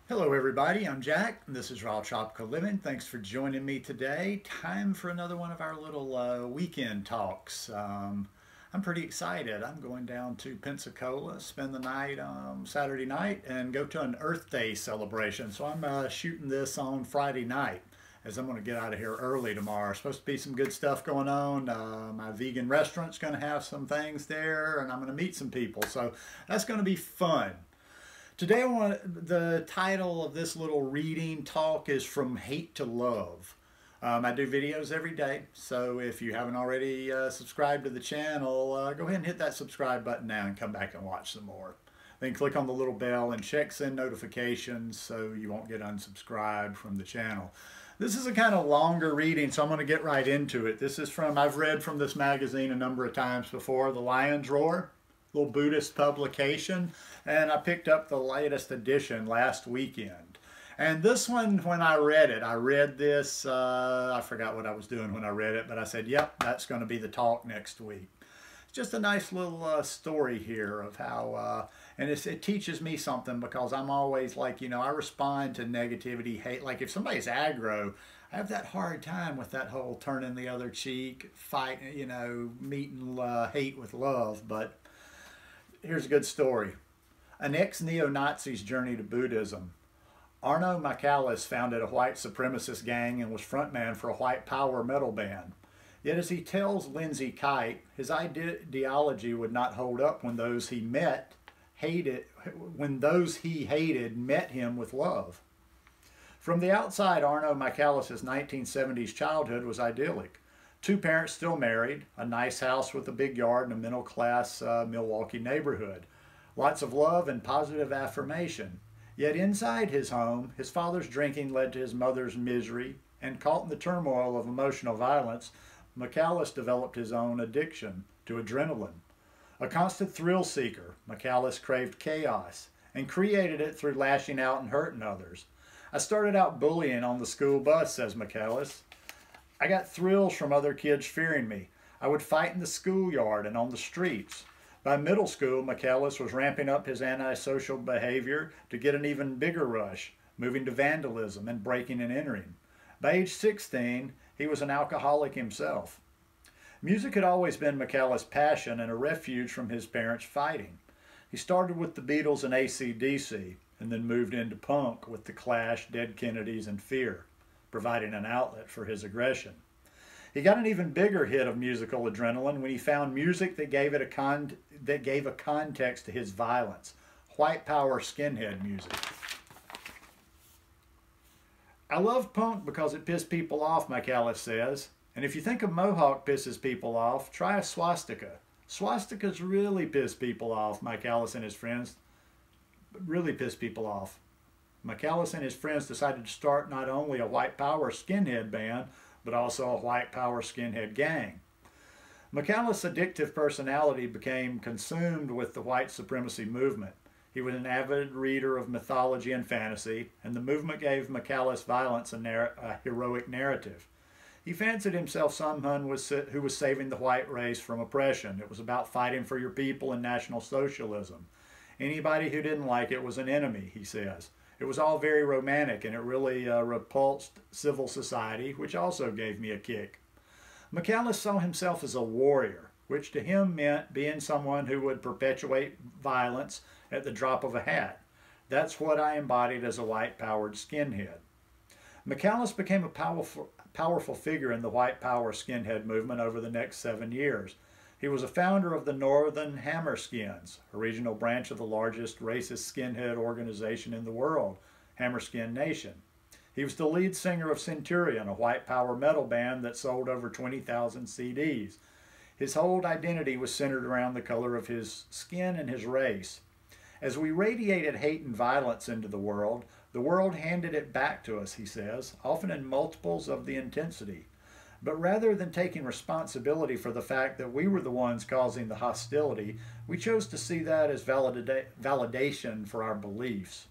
Hello everybody, I'm Jack, and this is Raw Tropical Living. Thanks for joining me today. Time for another one of our little weekend talks. I'm pretty excited. I'm going down to Pensacola, spend the night Saturday night, and go to an Earth Day celebration. So I'm shooting this on Friday night, as I'm going to get out of here early tomorrow. Supposed to be some good stuff going on. My vegan restaurant's going to have some things there, and I'm going to meet some people. So that's going to be fun. Today the title of this little reading talk is From Hate to Love. I do videos every day, so if you haven't already subscribed to the channel, go ahead and hit that subscribe button now and come back and watch some more. Then click on the little bell and check send notifications so you won't get unsubscribed from the channel. This is a kind of longer reading, so I'm going to get right into it. This is I've read from this magazine a number of times before, The Lion's Roar, little Buddhist publication, and I picked up the latest edition last weekend. And this one, when I read this, I forgot what I was doing when I read it, but I said, yep, that's going to be the talk next week. It's just a nice little story here of how, and it teaches me something, because I'm always like, I respond to negativity, hate. Like if somebody's aggro, I have that hard time with that whole turning the other cheek, fight, meeting hate with love. But here's a good story. An ex-neo-Nazi's journey to Buddhism. Arno Michaelis founded a white supremacist gang and was frontman for a white power metal band. Yet as he tells Lindsay Kite, his ideology would not hold up when those he hated met him with love. From the outside, Arno Michaelis' 1970s childhood was idyllic. Two parents still married, a nice house with a big yard in a middle-class Milwaukee neighborhood. Lots of love and positive affirmation. Yet inside his home, his father's drinking led to his mother's misery, and caught in the turmoil of emotional violence, Michaelis developed his own addiction to adrenaline. A constant thrill seeker, Michaelis craved chaos and created it through lashing out and hurting others. I started out bullying on the school bus, says Michaelis. I got thrills from other kids fearing me. I would fight in the schoolyard and on the streets. By middle school, Michaelis was ramping up his antisocial behavior to get an even bigger rush, moving to vandalism and breaking and entering. By age 16, he was an alcoholic himself. Music had always been Michaelis' passion and a refuge from his parents' fighting. He started with the Beatles and AC/DC, and then moved into punk with The Clash, Dead Kennedys, and Fear, providing an outlet for his aggression. He got an even bigger hit of musical adrenaline when he found music that gave a context to his violence. White power skinhead music. I loved punk because it pissed people off, Michaelis says. And if you think a mohawk pisses people off, try a swastika. Swastikas really piss people off, Michaelis and his friends. Really piss people off. Michaelis and his friends decided to start not only a white power skinhead band, but also a white power skinhead gang. Michaelis' addictive personality became consumed with the white supremacy movement. He was an avid reader of mythology and fantasy, and the movement gave Michaelis violence a heroic narrative. He fancied himself someone who was saving the white race from oppression. It was about fighting for your people and National Socialism. Anybody who didn't like it was an enemy, he says. It was all very romantic, and it really repulsed civil society, which also gave me a kick. Michaelis saw himself as a warrior, which to him meant being someone who would perpetuate violence at the drop of a hat. That's what I embodied as a white-powered skinhead. Michaelis became a powerful figure in the white power skinhead movement over the next 7 years. He was a founder of the Northern Hammerskins, a regional branch of the largest racist skinhead organization in the world, Hammerskin Nation. He was the lead singer of Centurion, a white power metal band that sold over 20,000 CDs. His whole identity was centered around the color of his skin and his race. As we radiated hate and violence into the world handed it back to us, he says, often in multiples of the intensity. But rather than taking responsibility for the fact that we were the ones causing the hostility, we chose to see that as validation for our beliefs.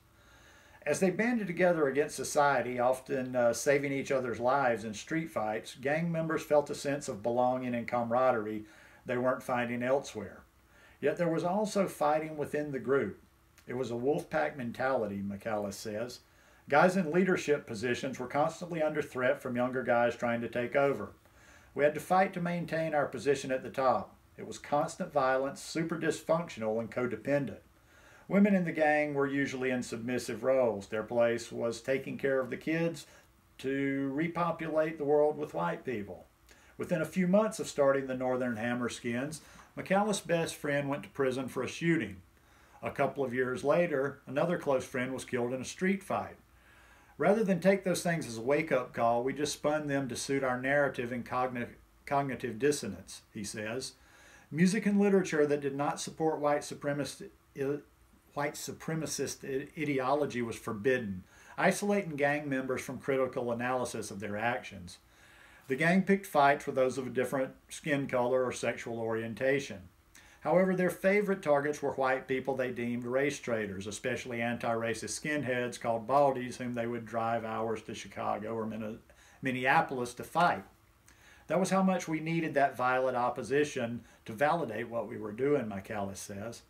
As they banded together against society, often saving each other's lives in street fights, gang members felt a sense of belonging and camaraderie they weren't finding elsewhere. Yet there was also fighting within the group. It was a wolf pack mentality, McAllis says. Guys in leadership positions were constantly under threat from younger guys trying to take over. We had to fight to maintain our position at the top. It was constant violence, super dysfunctional, and codependent. Women in the gang were usually in submissive roles. Their place was taking care of the kids to repopulate the world with white people. Within a few months of starting the Northern Hammerskins, McAllis' best friend went to prison for a shooting. A couple of years later, another close friend was killed in a street fight. Rather than take those things as a wake-up call, we just spun them to suit our narrative and cognitive dissonance, he says. Music and literature that did not support white supremacist ideology was forbidden, isolating gang members from critical analysis of their actions. The gang picked fights with those of a different skin color or sexual orientation. However, their favorite targets were white people they deemed race traitors, especially anti-racist skinheads called baldies, whom they would drive hours to Chicago or Minneapolis to fight. That was how much we needed that violent opposition to validate what we were doing, McAllis says.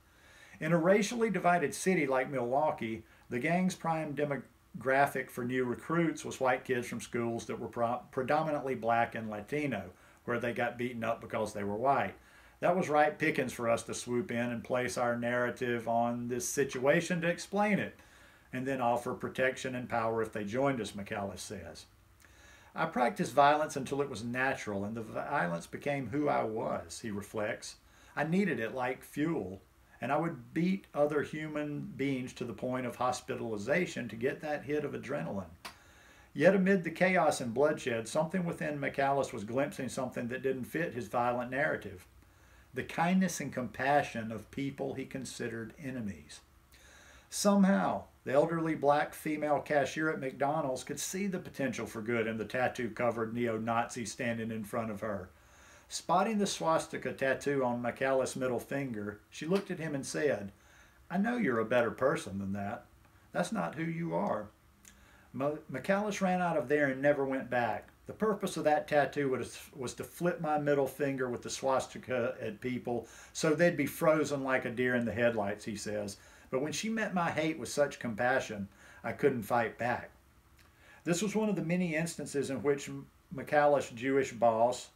In a racially divided city like Milwaukee, the gang's prime demographic for new recruits was white kids from schools that were predominantly black and Latino, where they got beaten up because they were white. That was ripe pickings for us to swoop in and place our narrative on this situation to explain it, and then offer protection and power if they joined us, McAllis says. I practiced violence until it was natural, and the violence became who I was, he reflects. I needed it like fuel, and I would beat other human beings to the point of hospitalization to get that hit of adrenaline. Yet amid the chaos and bloodshed, something within McAllis was glimpsing something that didn't fit his violent narrative. The kindness and compassion of people he considered enemies. Somehow, the elderly black female cashier at McDonald's could see the potential for good in the tattoo-covered neo-Nazi standing in front of her. Spotting the swastika tattoo on McAllis' middle finger, she looked at him and said, "I know you're a better person than that. That's not who you are." McAllis ran out of there and never went back. The purpose of that tattoo was to flip my middle finger with the swastika at people so they'd be frozen like a deer in the headlights, he says. But when she met my hate with such compassion, I couldn't fight back. This was one of the many instances in which McAllis' Jewish boss,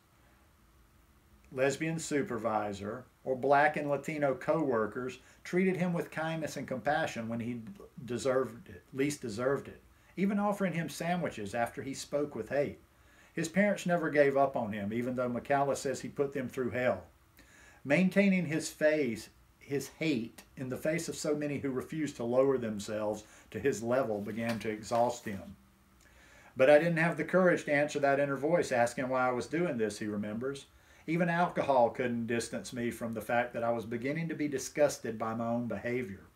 lesbian supervisor, or black and Latino co-workers treated him with kindness and compassion when he least deserved it, even offering him sandwiches after he spoke with hate. His parents never gave up on him, even though McAllis says he put them through hell. Maintaining his hate in the face of so many who refused to lower themselves to his level began to exhaust him. But I didn't have the courage to answer that inner voice asking why I was doing this, he remembers. Even alcohol couldn't distance me from the fact that I was beginning to be disgusted by my own behavior.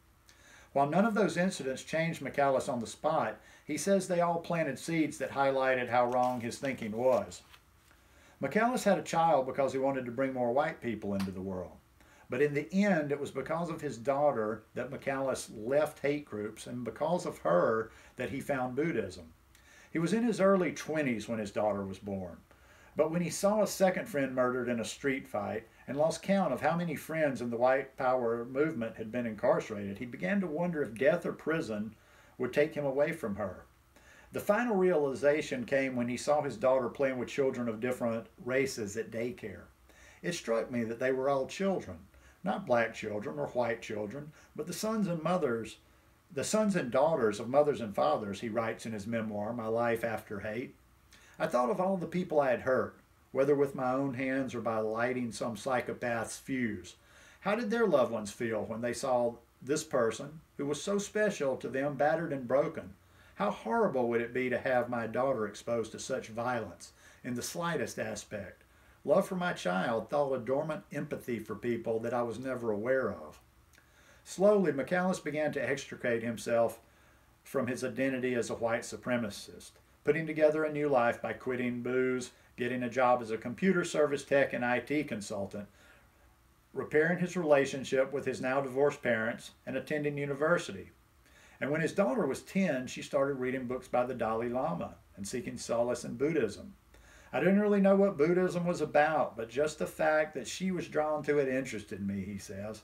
While none of those incidents changed McAllis on the spot, he says they all planted seeds that highlighted how wrong his thinking was. McAllis had a child because he wanted to bring more white people into the world. But in the end, it was because of his daughter that McAllis left hate groups, and because of her that he found Buddhism. He was in his early 20s when his daughter was born. But when he saw a second friend murdered in a street fight and lost count of how many friends in the white power movement had been incarcerated, he began to wonder if death or prison would take him away from her. The final realization came when he saw his daughter playing with children of different races at daycare. It struck me that they were all children, not black children or white children, but the sons and daughters of mothers and fathers, he writes in his memoir, My Life After Hate. I thought of all the people I had hurt, whether with my own hands or by lighting some psychopath's fuse. How did their loved ones feel when they saw this person, who was so special to them, battered and broken? How horrible would it be to have my daughter exposed to such violence in the slightest aspect? Love for my child thawed a dormant empathy for people that I was never aware of. Slowly, McAllis began to extricate himself from his identity as a white supremacist, putting together a new life by quitting booze, getting a job as a computer service tech and IT consultant, repairing his relationship with his now divorced parents, and attending university. And when his daughter was 10, she started reading books by the Dalai Lama and seeking solace in Buddhism. I didn't really know what Buddhism was about, but just the fact that she was drawn to it interested me, he says.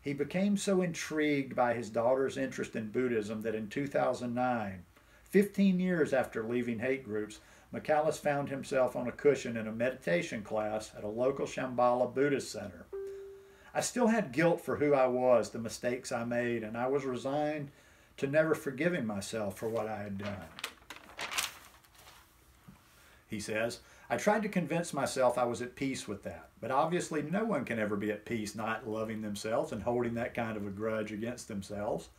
He became so intrigued by his daughter's interest in Buddhism that in 2009, 15 years after leaving hate groups, McAllis found himself on a cushion in a meditation class at a local Shambhala Buddhist center. I still had guilt for who I was, the mistakes I made, and I was resigned to never forgiving myself for what I had done. He says, I tried to convince myself I was at peace with that, but obviously no one can ever be at peace not loving themselves and holding that kind of a grudge against themselves.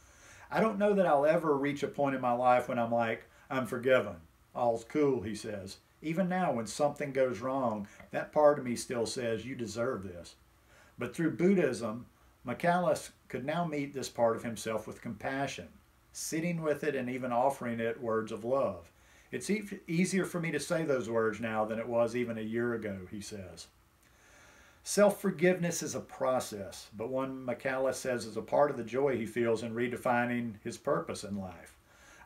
I don't know that I'll ever reach a point in my life when I'm like, I'm forgiven. All's cool, he says. Even now, when something goes wrong, that part of me still says, you deserve this. But through Buddhism, McAllis could now meet this part of himself with compassion, sitting with it and even offering it words of love. It's easier for me to say those words now than it was even a year ago, he says. Self-forgiveness is a process, but one McAllis says is a part of the joy he feels in redefining his purpose in life.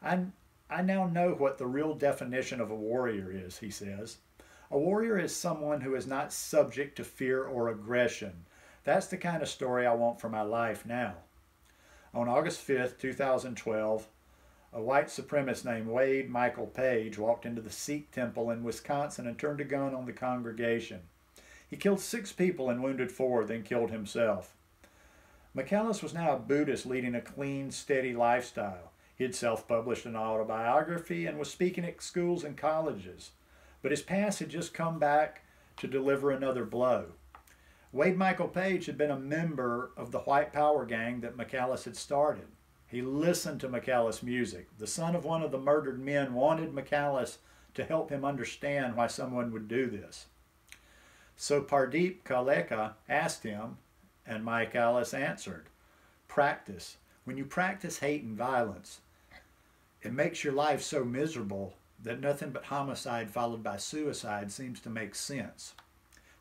I now know what the real definition of a warrior is, he says. A warrior is someone who is not subject to fear or aggression. That's the kind of story I want for my life now. On August 5th, 2012, a white supremacist named Wade Michael Page walked into the Sikh temple in Wisconsin and turned a gun on the congregation. He killed 6 people and wounded 4, then killed himself. McAllis was now a Buddhist leading a clean, steady lifestyle. He had self-published an autobiography and was speaking at schools and colleges. But his past had just come back to deliver another blow. Wade Michael Page had been a member of the white power gang that McAllis had started. He listened to McAllis' music. The son of one of the murdered men wanted McAllis to help him understand why someone would do this. So Pardeep Kaleka asked him, and McAllis answered, practice. When you practice hate and violence, it makes your life so miserable that nothing but homicide followed by suicide seems to make sense.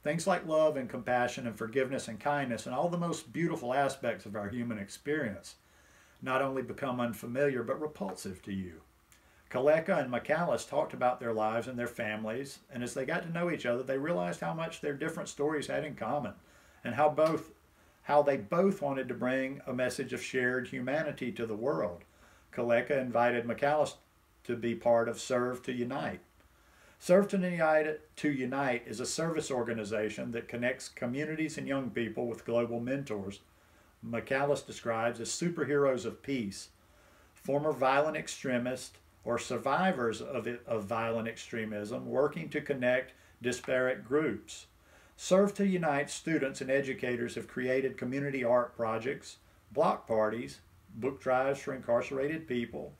Things like love and compassion and forgiveness and kindness and all the most beautiful aspects of our human experience not only become unfamiliar but repulsive to you. Kaleka and McAllis talked about their lives and their families, and as they got to know each other, they realized how much their different stories had in common and how they both wanted to bring a message of shared humanity to the world. Kaleka invited McAllis to be part of Serve to Unite. Serve to Unite is a service organization that connects communities and young people with global mentors McAllis describes as superheroes of peace, former violent extremists or survivors of violent extremism working to connect disparate groups. Serve to Unite students and educators have created community art projects, block parties, book drives for incarcerated people,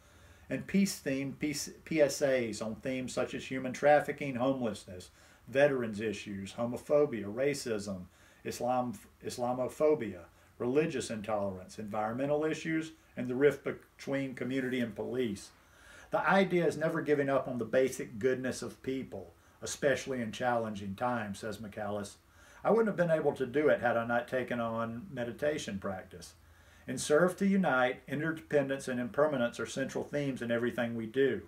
and peace-themed PSAs on themes such as human trafficking, homelessness, veterans issues, homophobia, racism, Islamophobia, religious intolerance, environmental issues, and the rift between community and police. The idea is never giving up on the basic goodness of people, especially in challenging times, says McAllis. I wouldn't have been able to do it had I not taken on meditation practice. In Serve to Unite, interdependence and impermanence are central themes in everything we do.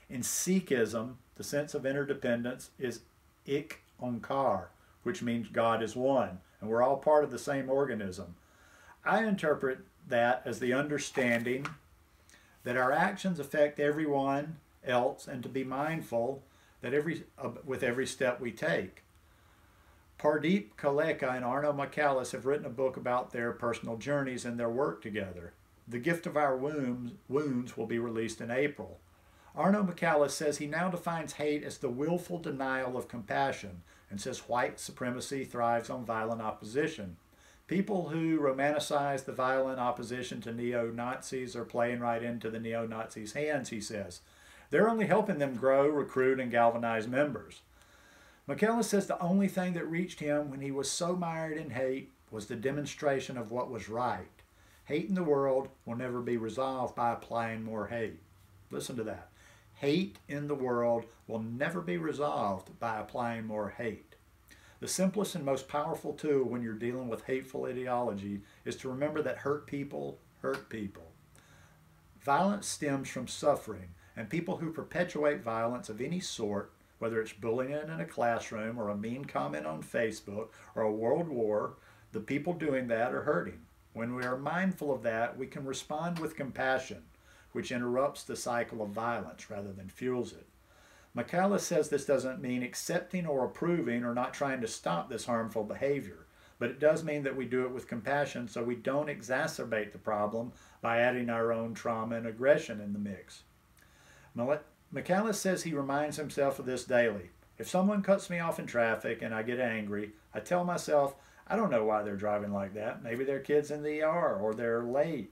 In Sikhism, the sense of interdependence is Ik Onkar, which means God is one, and we're all part of the same organism. I interpret that as the understanding that our actions affect everyone else and to be mindful that with every step we take. Pardeep Kaleka and Arno McAllis have written a book about their personal journeys and their work together. The Gift of Our Wounds will be released in April. Arno McAllis says he now defines hate as the willful denial of compassion and says white supremacy thrives on violent opposition. People who romanticize the violent opposition to neo-Nazis are playing right into the neo-Nazis' hands, he says. They're only helping them grow, recruit, and galvanize members. McAllis says the only thing that reached him when he was so mired in hate was the demonstration of what was right. Hate in the world will never be resolved by applying more hate. Listen to that. Hate in the world will never be resolved by applying more hate. The simplest and most powerful tool when you're dealing with hateful ideology is to remember that hurt people hurt people. Violence stems from suffering, and people who perpetuate violence of any sort, whether it's bullying in a classroom or a mean comment on Facebook or a world war, the people doing that are hurting. When we are mindful of that, we can respond with compassion, which interrupts the cycle of violence rather than fuels it. McAuliffe says this doesn't mean accepting or approving or not trying to stop this harmful behavior, but it does mean that we do it with compassion so we don't exacerbate the problem by adding our own trauma and aggression in the mix. McAuliffe says he reminds himself of this daily. If someone cuts me off in traffic and I get angry, I tell myself, I don't know why they're driving like that. Maybe their kid's in the ER or they're late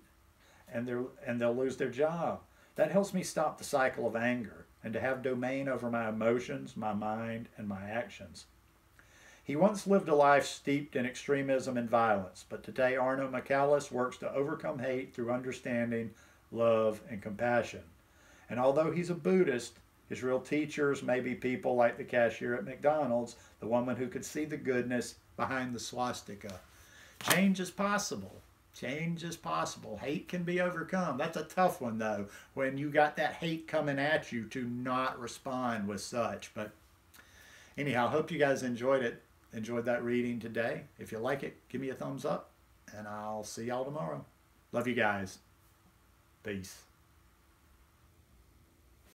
and they'll lose their job. That helps me stop the cycle of anger and to have domain over my emotions, my mind, and my actions. He once lived a life steeped in extremism and violence, but today Arno McAuliffe works to overcome hate through understanding, love, and compassion. And although he's a Buddhist, his real teachers may be people like the cashier at McDonald's, the woman who could see the goodness behind the swastika. Change is possible. Change is possible. Hate can be overcome. That's a tough one, though, when you got that hate coming at you to not respond with such. But anyhow, I hope you guys enjoyed it. Enjoyed that reading today. If you like it, give me a thumbs up, and I'll see y'all tomorrow. Love you guys. Peace.